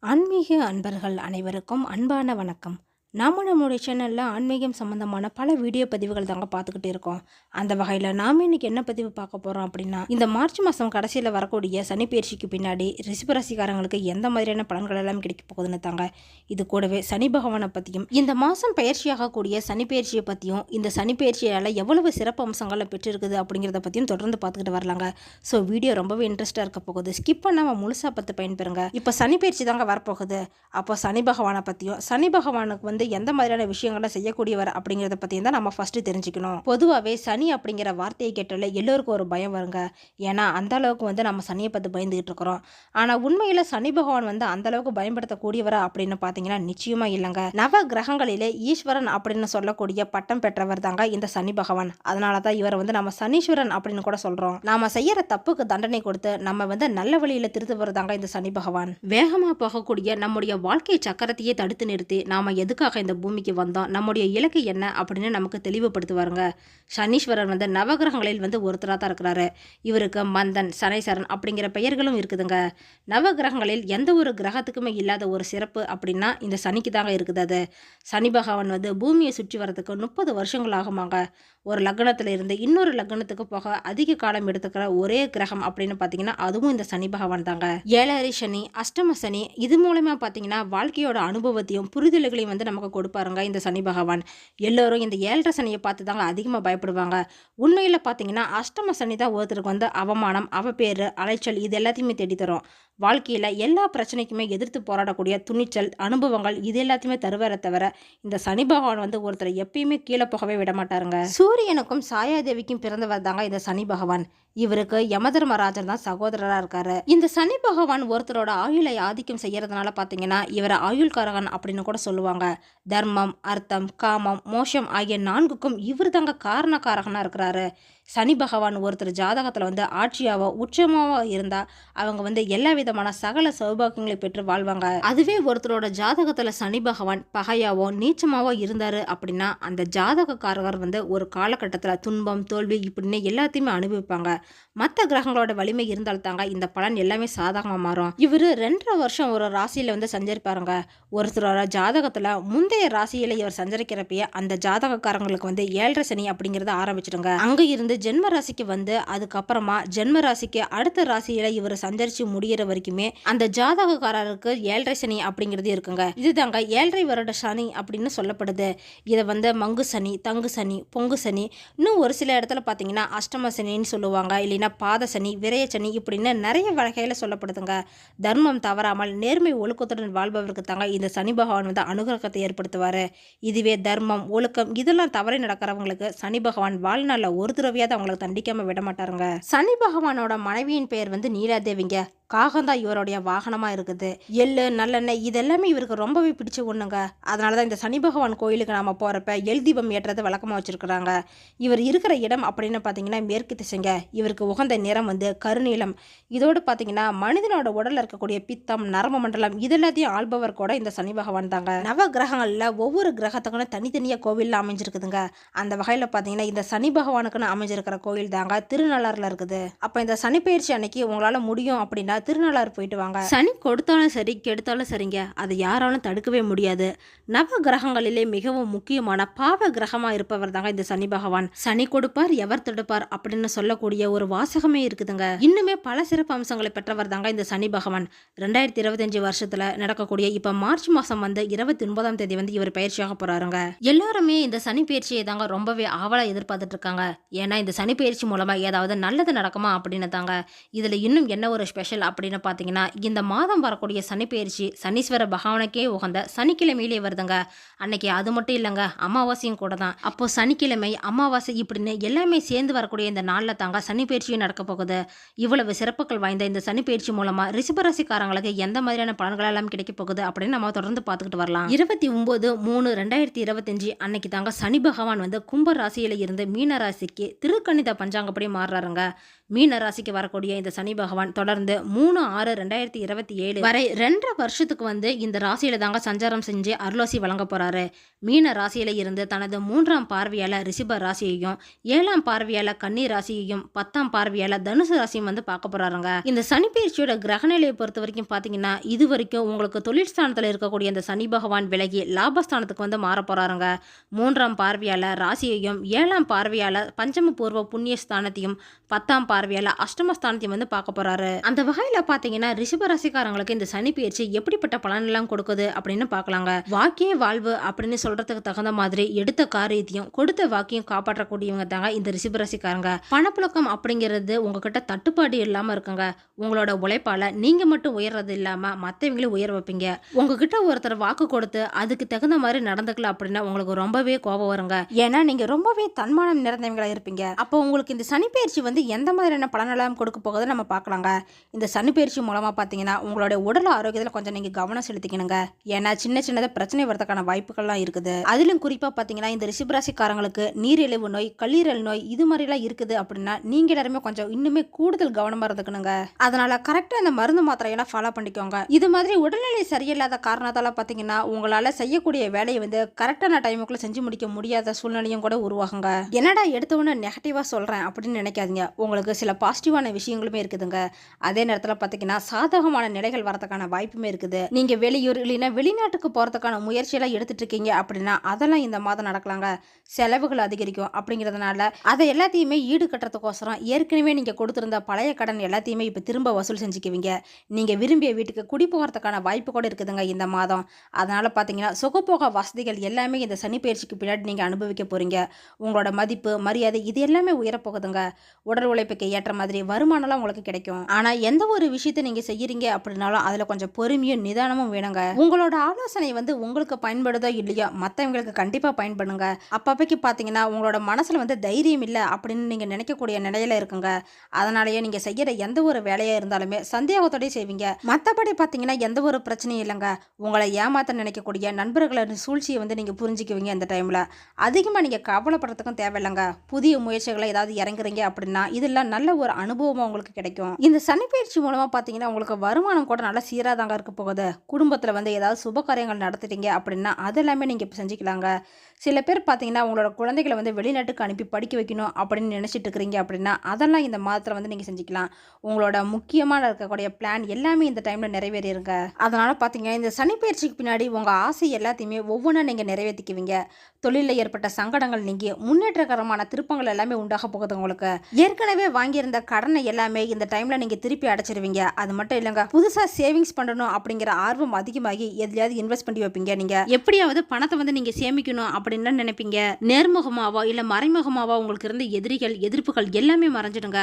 ஆன்மீக அன்பர்கள் அனைவருக்கும் அன்பான வணக்கம். நம்மளுடைய சேனலில் ஆன்மீகம் சம்மந்தமான பல வீடியோ பதிவுகள் தாங்க பார்த்துக்கிட்டு இருக்கோம். அந்த வகையில் நாம் இன்னைக்கு என்ன பதிவு பார்க்க போகிறோம் அப்படின்னா, இந்த மார்ச் மாதம் கடைசியில் வரக்கூடிய சனிப்பெயர்ச்சிக்கு பின்னாடி ரிஷபராசிக்காரங்களுக்கு எந்த மாதிரியான பலன்கள் எல்லாம் கிடைக்க போகுதுன்னு தாங்க. இது கூடவே சனி பகவானை பற்றியும், இந்த மாதம் பயிற்சியாகக்கூடிய சனிப்பெயர்ச்சியை பற்றியும், இந்த சனிப்பெயர்ச்சியால் எவ்வளவு சிறப்பு அம்சங்களை பெற்றிருக்குது அப்படிங்கிறத பற்றியும் தொடர்ந்து பார்த்துக்கிட்டு வரலாங்க. ஸோ வீடியோ ரொம்பவே இன்ட்ரெஸ்ட்டாக இருக்க போகுது. ஸ்கிப் பண்ணாமல் முழுசாக பார்த்து பயன்பெறுங்க. இப்போ சனிப்பெயர்ச்சி தாங்க வரப்போகுது. அப்போ சனி பகவானை பற்றியும், சனி பகவானுக்கு எந்த மாதிரியான விஷயங்களை செய்யக்கூடியவர் அப்படிங்கிறத பற்றியும் தான் நம்ம ஃபர்ஸ்ட் தெரிஞ்சுக்கணும். பொதுவாகவே சனி அப்படிங்கிற வார்த்தையை கேட்டால எல்லோருக்கும் ஒரு பயம் வருங்க. ஏன்னா அந்த அளவுக்கு நம்ம சனியை பற்றி பயந்துகிட்டு இருக்கிறோம். ஆனால் உண்மையில் சனி பகவான் அந்த அளவுக்கு பயன்படுத்தக்கூடியவரா அப்படின்னு பார்த்தீங்கன்னா நிச்சயமா இல்லைங்க. நவ கிரகங்களிலே ஈஸ்வரன் அப்படின்னு சொல்லக்கூடிய பட்டம் பெற்றவர் தாங்க இந்த சனி பகவான். அதனால தான் இவர் நம்ம சனீஸ்வரன் அப்படின்னு கூட சொல்றோம். நாம செய்யற தப்புக்கு தண்டனை கொடுத்து நம்ம நல்ல வழியில திருத்துவர் தாங்க இந்த சனி பகவான். வேகமா போகக்கூடிய நம்முடைய வாழ்க்கை சக்கரத்தையே தடுத்து நிறுத்தி நாம எதுக்காக இந்த பூமிக்கு வந்தோம், நம்முடைய இலக்கு என்ன அப்படின்னு நமக்கு தெளிவுபடுத்துவாருங்க. சனீஸ்வரர் நவகிரகங்களில் ஒருத்தராக தான் இருக்கிறாரு. இவருக்கு மந்தன், சனீஸ்வரன் அப்படிங்கிற பெயர்களும் இருக்குதுங்க. நவகிரகங்களில் எந்த ஒரு கிரகத்துக்குமே இல்லாத ஒரு சிறப்பு அப்படின்னா இந்த சனிக்கு தாங்க இருக்குது. அது சனி பகவான் பூமியை சுற்றி வரதுக்கு 30 வருஷங்கள் ஆகுமாங்க. ஒரு லக்னத்துல இருந்து இன்னொரு லக்னத்துக்கு போக அதிக காலம் எடுத்துக்கிற ஒரே கிரகம் அப்படின்னு பார்த்தீங்கன்னா அதுவும் இந்த சனி பகவான் தாங்க. ஏழரை சனி, அஷ்டம சனி, இது மூலமா பார்த்தீங்கன்னா வாழ்க்கையோட அனுபவத்தையும் புரிதல்களையும் நமக்கு கொடுப்பாருங்க இந்த சனி பகவான். எல்லோரும் இந்த ஏழரை சனியை பார்த்து தாங்க அதிகமாக பயப்படுவாங்க. உண்மையில் பார்த்தீங்கன்னா அஷ்டம சனி தான் ஒருத்தருக்கு அவமானம், அவப்பேறு, அலைச்சல் இது எல்லாத்தையுமே தேடித்தரும். வாழ்க்கையில் எல்லா பிரச்சனைக்குமே எதிர்த்து போராடக்கூடிய துணிச்சல், அனுபவங்கள் இது எல்லாத்தையுமே தருவார தவிர இந்த சனி பகவான் ஒருத்தரை எப்பயுமே கீழே போகவே விட மாட்டாருங்க. சூரியனுக்கும் சாயாதேவிக்கும் பிறந்தவர் தாங்க இந்த சனி பகவான். இவருக்கு யமதர்மராஜர் தான் சகோதரராக இருக்காரு. இந்த சனி பகவான் ஒருத்தரோட ஆயுளை ஆதிக்கம் செய்யறதுனால பார்த்தீங்கன்னா இவரை ஆயுள்காரகன் அப்படின்னு கூட சொல்லுவாங்க. தர்மம், அர்த்தம், காமம், மோஷம் ஆகிய 4க்கும் இவர் தாங்க காரணக்காரகனா இருக்கிறாரு. சனி பகவான் ஒருத்தர் ஜாதகத்தில் ஆட்சியாவோ உச்சமாவோ இருந்தா அவங்க எல்லா விதமான சகல சௌபாகியங்களை பெற்று வாழ்வாங்க. அதுவே ஒருத்தரோட ஜாதகத்துல சனி பகவான் பகையாவோ நீச்சமாவோ இருந்தாரு அப்படின்னா அந்த ஜாதகக்காரகர் ஒரு காலகட்டத்தில் துன்பம், தோல்வி இப்படின்னு எல்லாத்தையுமே அனுபவிப்பாங்க. மற்ற கிரகங்களோட வலிமை இருந்தால் தாங்க இந்த பலன் எல்லாமே சாதகமாக மாறும். இவர் 2.5 வருஷம் ஒரு ராசியில சஞ்சரிப்பாருங்க. ஒருத்தரோட ஜாதகத்துல முந்தைய ராசியில இவர் சஞ்சரிக்கிறப்பயே அந்த ஜாதகக்காரங்களுக்கு ஏழரை சனி அப்படிங்கறத ஆரம்பிச்சிடுங்க. அங்க இருந்து ஜென்ம ராசிக்கு அதுக்கப்புறமா ஜென்ம ராசிக்கு அடுத்த ராசியில இவர் சஞ்சரிச்சு முடிகிற வரைக்குமே அந்த ஜாதகக்காரருக்கு ஏழரை சனி அப்படிங்கிறது இருக்குங்க. இதுதாங்க ஏழரை வருட சனி அப்படின்னு சொல்லப்படுது. இதை மங்கு சனி, தங்கு சனி, பொங்கு சனி, இன்னும் ஒரு சில இடத்துல பார்த்தீங்கன்னா அஷ்டம சனின்னு சொல்லுவாங்க. இல்லைன்னா பாத சனி, விரய சனி இப்படின்னு நிறைய வகையில சொல்லப்படுதுங்க. தர்மம் தவறாமல் நேர்மை ஒழுக்கத்துடன் வாழ்பவருக்கு தாங்க இந்த சனி பகவான் அனுகிரகத்தை ஏற்படுத்துவாரு. இதுவே தர்மம், ஒழுக்கம் இதெல்லாம் தவறி நடக்கிறவங்களுக்கு சனி பகவான் வாழ்நாளில் ஒரு தடவையாவது அவங்களுக்கு தண்டிக்காம விட மாட்டாருங்க. சனி பகவானோட மனைவியின் பெயர் நீலாதேவிங்க. காகம்தான் இவருடைய வாகனமாக இருக்குது. எள்ளு, நல்லெண்ணெய் இதெல்லாமே இவருக்கு ரொம்பவே பிடிச்ச ஒன்றுங்க. அதனால தான் இந்த சனி பகவான் கோயிலுக்கு நாம் போகிறப்ப எல் தீபம் ஏற்றதை வழக்கமாக வச்சுருக்குறாங்க. இவர் இருக்கிற இடம் அப்படின்னு பார்த்தீங்கன்னா மேற்கு திசைங்க. இவருக்கு உகந்த நிறம் கருநீலம். இதோடு பார்த்தீங்கன்னா மனிதனோட உடலில் இருக்கக்கூடிய பித்தம், நரம்பு மண்டலம் இதெல்லாத்தையும் ஆள்பவர் கூட இந்த சனி பகவான் தாங்க. நவ கிரகங்களில் ஒவ்வொரு கிரகத்துக்குன்னு தனித்தனியாக கோவிலில் அமைஞ்சிருக்குதுங்க. அந்த வகையில் பார்த்தீங்கன்னா இந்த சனி பகவானுக்குன்னு அமைஞ்சிருக்கிற கோயில் தாங்க திருநள்ளாறில் இருக்குது. அப்போ இந்த சனி பயிற்சி அன்னைக்கு உங்களால் முடியும் அப்படின்னா திருநள்ளாறு போயிட்டு வாங்க. சனி கொடுத்தாலும் சரி, கெடுத்தாலும் சரிங்க, அதை யாராலும் தடுக்கவே முடியாது. நவ கிரகங்களிலே மிகவும் முக்கியமான பாவ கிரகமா இருப்பவர் தாங்க இந்த சனி பகவான். சனி கொடுப்பார் எவர் தடுப்பார் அப்படின்னு சொல்லக்கூடிய ஒரு வாசகமே இருக்குதுங்க. இன்னுமே பல சிறப்பு அம்சங்களை பெற்றவர் தாங்க இந்த சனி பகவான். 2025 வருஷத்துல நடக்கக்கூடிய இப்ப மார்ச் மாசம் 29ஆம் தேதி இவர் பயிற்சியாக போறாருங்க. எல்லாருமே இந்த சனி பயிற்சியை தாங்க ரொம்பவே ஆவலா எதிர்பார்த்துட்டு இருக்காங்க. ஏன்னா இந்த சனி பயிற்சி மூலமா ஏதாவது நல்லது நடக்குமா அப்படின்னு தாங்க. இதுல இன்னும் என்ன ஒரு ஸ்பெஷல் அப்படின்னு பார்த்தீங்கன்னா இந்த மாதம் வரக்கூடிய சனிப்பெயர்ச்சி சனீஸ்வர பகவானுக்கே உகந்த சனிக்கிழமையிலே வருதுங்க. அன்னைக்கு அது மட்டும் இல்லைங்க, அமாவாசையும் கூட தான். அப்போ சனிக்கிழமை, அமாவாசை இப்படின்னு எல்லாமே சேர்ந்து வரக்கூடிய இந்த நாளில் தாங்க சனிப்பெயர்ச்சியும் நடக்க போகுது. இவ்வளவு சிறப்புகள் வாய்ந்த இந்த சனிப்பெயர்ச்சி மூலமா ரிஷபராசிக்காரங்களுக்கு எந்த மாதிரியான பலன்கள் எல்லாம் கிடைக்க போகுது அப்படின்னு நம்ம தொடர்ந்து பார்த்துக்கிட்டு வரலாம். 29/3/2025 அன்னைக்கு தாங்க சனி பகவான் கும்ப ராசியில இருந்து மீன ராசிக்கு திருக்கணித பஞ்சாங்கப்படி மாறுறாருங்க. மீன ராசிக்கு வரக்கூடிய இந்த சனி பகவான் தொடர்ந்து 3/6/2027 வரை 2.5 வருஷத்துக்கு வந்து இந்த ராசியில தாங்க சஞ்சாரம் செஞ்சு அருளாசி வழங்க போறாரு. மீன ராசியில இருந்து தனது 3ஆம் பார்வையால ரிஷப ராசியையும் 7ஆம் பார்வையால கன்னி ராசியையும் 10ஆம் பார்வையால தனுசு ராசியும் வந்து பார்க்க போறாருங்க. இந்த சனி பயிற்சியோட கிரகநிலையை பொறுத்த வரைக்கும் பாத்தீங்கன்னா இது வரைக்கும் உங்களுக்கு தொழில் ஸ்தானத்துல இருக்கக்கூடிய இந்த சனி பகவான் விலகி லாபஸ்தானத்துக்கு வந்து மாற போறாருங்க. 3ஆம் பார்வையால ராசியையும் 7ஆம் பார்வையால பஞ்சம பூர்வ புண்ணிய ஸ்தானத்தையும் 10ஆம் பார்வையால அஷ்டமஸ்தானத்தையும் வந்து பார்க்க போறாரு. அந்த வகையில பாத்தீங்கன்னா ரிஷப ராசிக்காரங்களுக்கு இந்த சனி பயிற்சி எப்படிப்பட்ட பலன் எல்லாம் கொடுக்குது அப்படின்னு பார்க்கலாங்க. வாக்கிய வாழ்வு அப்படின்னு சொல்றதுக்கு தகுந்த மாதிரி எடுத்த காரியத்தையும் கொடுத்த வாக்கியம் காப்பாற்றக்கூடியவங்க தாங்க இந்த ரிஷப ராசிக்காரங்க. பணப்புழக்கம் அப்படிங்கிறது உங்ககிட்ட தட்டுப்பாடு இல்லாம இருக்குங்க. உங்களோட உழைப்பால நீங்க மட்டும் உயர்றது இல்லாம மற்றவங்களையும் உயர் வைப்பீங்க. உங்ககிட்ட ஒருத்தர் வாக்கு கொடுத்து அதுக்கு தகுந்த மாதிரி நடந்துக்கல அப்படின்னா உங்களுக்கு ரொம்பவே கோபம் வருங்க. ஏன்னா நீங்க ரொம்பவே தன்மானம் நிறைந்தவங்களா இருப்பீங்க. அப்போ உங்களுக்கு இந்த சனி பயிற்சி வந்து எந்த மாதிரியான பலனெல்லாம் கொடுக்க போகுது நம்ம பார்க்கலாங்க. இந்த சனி பயிற்சி மூலமா பாத்தீங்கன்னா உங்களோட உடல் ஆரோக்கியத்துல கொஞ்சம் நீங்க கவனம் செலுத்திக்கணுங்க. ஏன்னா சின்ன சின்னதாக பிரச்சனை வரதுக்கான வாய்ப்புகள்லாம் இருக்குது. அதிலும் குறிப்பா பாத்தீங்கன்னா இந்த ரிஷபராசிக்காரங்களுக்கு நீரிழிவு நோய், கல்லீரல் நோய் இது மாதிரிலாம் இருக்குது அப்படின்னா நீங்க எல்லாருமே கொஞ்சம் இன்னுமே கூடுதல் கவனமா இருந்துக்கணுங்க. அதனால கரெக்டா இந்த மருந்து மாத்திரையெல்லாம் ஃபாலோ பண்ணிக்கோங்க. இது மாதிரி உடல்நிலை சரியில்லாத காரணத்தால பாத்தீங்கன்னா உங்களால செய்யக்கூடிய வேலையை வந்து கரெக்டான டைமுக்குள்ள செஞ்சு முடிக்க முடியாத சூழ்நிலையும் கூட உருவாகுங்க. என்னடா எடுத்தவொன்னு நெகட்டிவா சொல்றேன் அப்படின்னு நினைக்காதீங்க. உங்களுக்கு சில பாசிட்டிவான விஷயங்களுமே இருக்குதுங்க. அதே நேரத்தில் பாத்தீங்கன்னா சாதகமான நிலைகள் வரதுக்கான வாய்ப்புமே இருக்குது. நீங்க வெளியூர் இல்லைன்னா வெளிநாட்டுக்கு போறதுக்கான முயற்சியெல்லாம் எடுத்துட்டு இருக்கீங்க அப்படின்னா அதெல்லாம் இந்த மாதம் நடக்கலாங்க. செலவுகள் அதிகரிக்கும் அப்படிங்கிறதுனால அதை எல்லாத்தையுமே ஈடு கட்டுறதுக்கோசரம் ஏற்கனவே நீங்க கொடுத்திருந்த பழைய கடன் எல்லாத்தையுமே இப்ப திரும்ப வசூல் செஞ்சுக்குவீங்க. நீங்க விரும்பிய வீட்டுக்கு குடி போகிறதுக்கான வாய்ப்பு கூட இருக்குதுங்க இந்த மாதம். அதனால பாத்தீங்கன்னா சுகப்போக வசதிகள் எல்லாமே இந்த சனி பயிற்சிக்கு பின்னாடி நீங்க அனுபவிக்க போறீங்க. உங்களோட மதிப்பு மரியாதை இது எல்லாமே உயரப்போகுதுங்க. உடல் உழைப்புக்கு ஏற்ற மாதிரி வருமானம்லாம் உங்களுக்கு கிடைக்கும். ஆனா எந்த ஒரு விஷயத்தை நீங்க செய்யறீங்க அப்படின்னாலும் அதுல கொஞ்சம் பொறுமையும் நிதானமும் வேணுங்க. உங்களோட ஆலோசனை வந்து உங்களுக்கு பயன்படுதோ இல்லையோ மற்றவங்களுக்கு கண்டிப்பா பயன்படுங்க. அப்பப்பைக்கு பாத்தீங்கன்னா உங்களோட மனசுல வந்து தைரியம் இல்லை அப்படின்னு நீங்க நினைக்கக்கூடிய நிலையில இருக்குங்க. அதனாலயே நீங்க செய்யற எந்த ஒரு வேலையா இருந்தாலுமே சந்தேகத்தோடய செய்வீங்க. மற்றபடி பாத்தீங்கன்னா எந்த ஒரு பிரச்சனையும் இல்லைங்க. உங்களை ஏமாத்த நினைக்கக்கூடிய நண்பர்களோட சூழ்ச்சியை வந்து நீங்க புரிஞ்சுக்குவீங்க. இந்த டைம்ல அதிகமா நீங்க கவலைப்படுறதுக்கும் தேவையில்லைங்க. புதிய முயற்சிகளை ஏதாவது இறங்குறீங்க அப்படின்னா இதெல்லாம் நல்ல ஒரு அனுபவமா உங்களுக்கு கிடைக்கும். இந்த சனி பயிற்சி மூலமா பாத்தீங்கன்னா உங்களுக்கு வருமானம் கூட நல்ல சீராதாங்க இருக்க போகுது. குடும்பத்துல வந்து ஏதாவது சுப காரியங்கள் நடத்திட்டீங்க அப்படின்னா அதெல்லாமே நீங்க இப்ப செஞ்சுக்கலாங்க. சில பேர் பாத்தீங்கன்னா உங்களோட குழந்தைகளை வந்து வெளிநாட்டுக்கு அனுப்பி படிக்க வைக்கணும் அப்படின்னு நினைச்சிட்டு இருக்கிறீங்க அப்படின்னா அதெல்லாம் இந்த மாதத்துல வந்து நீங்க செஞ்சுக்கலாம். உங்களோட முக்கியமான இருக்கக்கூடிய பிளான் எல்லாமே இந்த டைம்ல நிறைவேறிருங்க. அதனால பாத்தீங்கன்னா இந்த சனி பயிற்சிக்கு பின்னாடி உங்க ஆசை எல்லாத்தையுமே ஒவ்வொன்றா நீங்க நிறைவேற்றிக்குவீங்க. தொழிலில் ஏற்பட்ட சங்கடங்கள் நீங்கி முன்னேற்றகரமான திருப்பங்கள் எல்லாமே உண்டாக போகுது. உங்களுக்கு ஏற்கனவே வாங்கியிருந்த கடனை எல்லாமே இந்த டைம்ல நீங்க திருப்பி அடைச்சிருவீங்க. அது மட்டும் இல்லைங்க, புதுசா சேவிங்ஸ் பண்ணணும் அப்படிங்கிற ஆர்வம் அதிகமாகி எதுலையாவது இன்வெஸ்ட் பண்ணி வைப்பீங்க. நீங்க எப்படியாவது பணத்தை வந்து நீங்க சேமிக்கணும் அப்படின்னு நினைப்பீங்க. நேர்முகமாவோ இல்ல மறைமுகமாவோ உங்களுக்கு இருந்த எதிரிகள் எதிர்ப்புகள் எல்லாமே மறைஞ்சிடுங்க.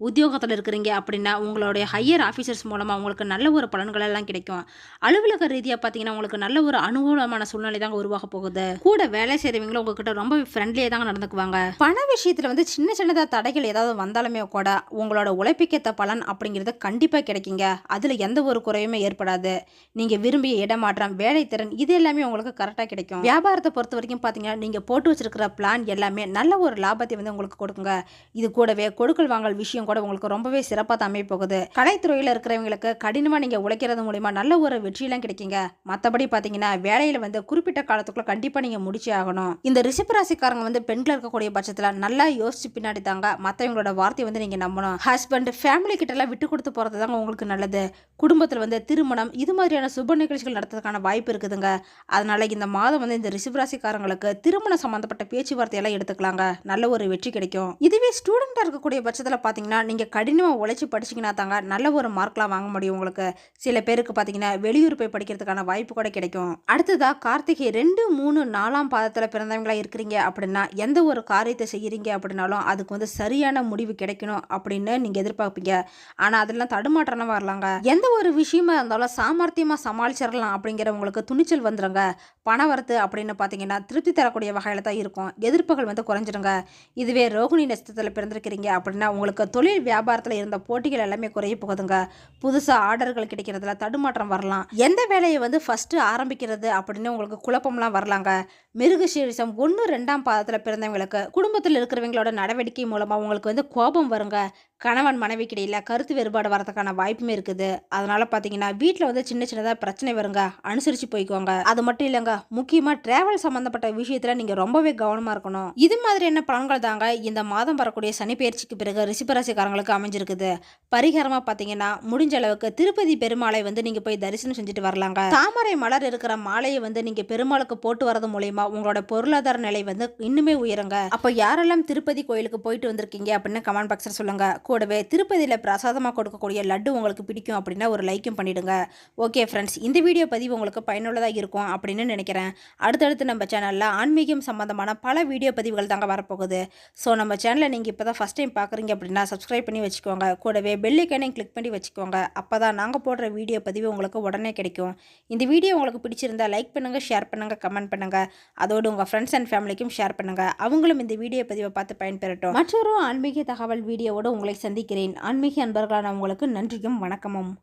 உத்தியோகத்தில் இருக்கிறீங்க அப்படின்னா உங்களுடைய ஹையர் ஆஃபீஸர்ஸ் மூலமா உங்களுக்கு நல்ல ஒரு பலன்கள் எல்லாம் கிடைக்கும். அலுவலக ரீதியா பாத்தீங்கன்னா உங்களுக்கு நல்ல ஒரு அனுகூலமான சூழ்நிலை தாங்க உருவாக போகுது. கூட வேலை செய்றவங்களும் உங்ககிட்ட ரொம்ப ஃப்ரெண்ட்லியா தாங்க நடந்துக்குவாங்க. பண விஷயத்துல வந்து சின்ன சின்னதா தடைகள் ஏதாவது வந்தாலுமே கூட உங்களோட உழைப்புக்கேற்ற பலன் அப்படிங்கிறது கண்டிப்பா கிடைக்குங்க. அதுல எந்த ஒரு குறையுமே ஏற்படாது. நீங்க விரும்பிய இடமாற்றம், வேலை திறன் இது எல்லாமே உங்களுக்கு கரெக்டா கிடைக்கும். வியாபாரத்தை பொறுத்த வரைக்கும் பாத்தீங்கன்னா நீங்க போட்டு வச்சிருக்கிற பிளான் எல்லாமே நல்ல ஒரு லாபத்தை வந்து உங்களுக்கு கொடுக்குங்க. இது கூடவே கொடுக்கல் வாங்கல் விஷயம் கூட உங்களுக்கு ரொம்பவே சிறப்பாக தான் அமைய போகுது. கலைத்துறையில் இருக்கிறவங்களுக்கு கடினமா நீங்க உழைக்கிறது மூலமா நல்ல ஒரு வெற்றியெல்லாம் கிடைக்குங்க. மற்றபடி பாத்தீங்கன்னா வேலையில வந்து குறிப்பிட்ட காலத்துக்குள்ள கண்டிப்பா நீங்க முடிச்சே ஆகணும். இந்த ரிஷபராசிக்காரங்க வந்து பெண்கள் இருக்கக்கூடிய பட்சத்துல நல்லா யோசிச்சு பின்னாடி தாங்க மற்றவங்களோட வார்த்தையை வந்து நீங்க நம்பணும். ஹஸ்பண்ட் ஃபேமிலி கிட்ட எல்லாம் விட்டு கொடுத்து போறது தாங்க உங்களுக்கு நல்லது. குடும்பத்துல வந்து திருமணம் இது மாதிரியான சுப நிகழ்ச்சிகள் நடத்துறதுக்கான வாய்ப்பு இருக்குதுங்க. அதனால இந்த மாதம் வந்து இந்த ரிஷபராசிக்காரங்களுக்கு திருமணம் சம்பந்தப்பட்ட பேச்சுவார்த்தையெல்லாம் எடுத்துக்கலாங்க. நல்ல ஒரு வெற்றி கிடைக்கும். இதுவே ஸ்டூடெண்டா இருக்கக்கூடிய பட்சத்துல பாத்தீங்கன்னா நீங்க கடினமா உழைச்சு படிச்சீங்கன்னா தாங்க நல்ல ஒரு மார்க்லாம் வாங்க முடியும். உங்களுக்கு சில பேருக்கு பாத்தீங்கன்னா வெளியூர் போய் படிக்கிறதுக்கான வாய்ப்பு கூட கிடைக்கும். அடுத்ததா கார்த்திகை 2, 3, 4ஆம் பாதத்துல பிறந்தவங்களா இருக்கிறீங்க அப்படின்னா எந்த ஒரு காரியத்தை செய்யறீங்க அப்படின்னாலும் அதுக்கு வந்து சரியான முடிவு கிடைக்கணும் அப்படின்னு நீங்க எதிர்பார்ப்பீங்க. ஆனா அதெல்லாம் தடுமாற்றமா வரலாங்க. எந்த ஒரு விஷயமா இருந்தாலும் சாமர்த்தியமா சமாளிச்சிடலாம் அப்படிங்கிற உங்களுக்கு துணிச்சல் வந்துருங்க. பண வரத்து அப்படின்னு பாத்தீங்கன்னா திருப்தி தரக்கூடிய வகையில தான் இருக்கும். எதிர்ப்புகள் வந்து குறைஞ்சிருங்க. இதுவே ரோகிணி நட்சத்திரத்துல பிறந்திருக்கிறீங்க அப்படின்னா உங்களுக்கு தொழில் வியாபாரத்துல இருந்த போட்டிகள் எல்லாமே குறைய போகுதுங்க. புதுசா ஆர்டர்கள் கிடைக்கிறதுல தடுமாற்றம் வரலாம். எந்த வேலையை வந்து ஃபர்ஸ்ட் ஆரம்பிக்கிறது அப்படின்னு உங்களுக்கு குழப்பம்லாம் வரலாங்க. மிருகசீரிஷம் 1, 2ஆம் பாதத்துல பிறந்தவங்களுக்கு குடும்பத்தில் இருக்கிறவங்களோட நடவடிக்கை மூலமா உங்களுக்கு வந்து கோபம் வருங்க. கணவன் மனைவிக்கிடையில கருத்து வேறுபாடு வரதுக்கான வாய்ப்புமே இருக்குது. அதனால பார்த்தீங்கன்னா, வீட்ல வந்து சின்ன சின்னதா பிரச்சனை வருங்க. அனுசரிச்சு போய்க்கோங்க. அது மட்டும் இல்லங்க, முக்கியமா டிராவல் சம்மந்தப்பட்ட விஷயத்துல நீங்க ரொம்பவே கவனமா இருக்கணும். இது மாதிரியான பலன்கள் தாங்க இந்த மாதம் வரக்கூடிய சனி பெயர்ச்சிக்கு பிறகு ரிஷப ராசிக்காரங்களுக்கு அமைஞ்சிருக்குது. பரிகாரமா பார்த்தீங்கன்னா, முடிஞ்ச அளவுக்கு திருப்பதி பெருமாளை வந்து நீங்க போய் தரிசனம் செஞ்சுட்டு வரலாங்க. தாமரை மலர் இருக்கிற மாலையை வந்து நீங்க பெருமாளுக்கு போட்டு வரது மூலியமா உங்களோட பொருளாதார நிலை வந்து இன்னுமே உயருங்க. அப்ப யாரெல்லாம் திருப்பதி கோயிலுக்கு போயிட்டு வந்திருக்கீங்க அப்படின்னு கமெண்ட் பாக்ஸ்ல சொல்லுங்க. கூடவே திருப்பதியில பிரசாதமா கொடுக்கக்கூடிய லட்டு உங்களுக்கு பிடிக்கும் அப்படின்னா ஒரு லைக்கும் பண்ணிடுங்க. ஓகே ஃப்ரெண்ட்ஸ், இந்த வீடியோ பதிவு உங்களுக்கு பயனுள்ளதா இருக்கும் அப்படின்னு நினைக்கிறேன். அடுத்தடுத்து நம்ம சேனல்ல ஆன்மீகம் சம்பந்தமான பல வீடியோ பதிவுகள் தாங்க வரப்போகுது. ஸோ நம்ம சேனலை நீங்க இப்பதான் ஃபர்ஸ்ட் டைம் பார்க்குறீங்க அப்படின்னா சப்ஸ்கிரைப் பண்ணி வச்சுக்கோங்க. கூடவே பெல் ஐக்கானையும் கிளிக் பண்ணி வச்சுக்கோங்க. அப்பதான் நாங்க போடுற வீடியோ பதிவு உங்களுக்கு உடனே கிடைக்கும். இந்த வீடியோ உங்களுக்கு பிடிச்சிருந்தா லைக் பண்ணுங்க, ஷேர் பண்ணுங்க, கமெண்ட் பண்ணுங்க. அதோடு உங்க ஃப்ரெண்ட்ஸ் அண்ட் ஃபேமிலிக்கும் ஷேர் பண்ணுங்க. அவங்களும் இந்த வீடியோ பதிவை பார்த்து பயன்பெறட்டும். மற்றொரு ஆன்மீக தகவல் வீடியோவோடு உங்களை சந்திக்கிறேன். ஆன்மீக அன்பர்களான உங்களுக்கு நன்றியும் வணக்கமும்.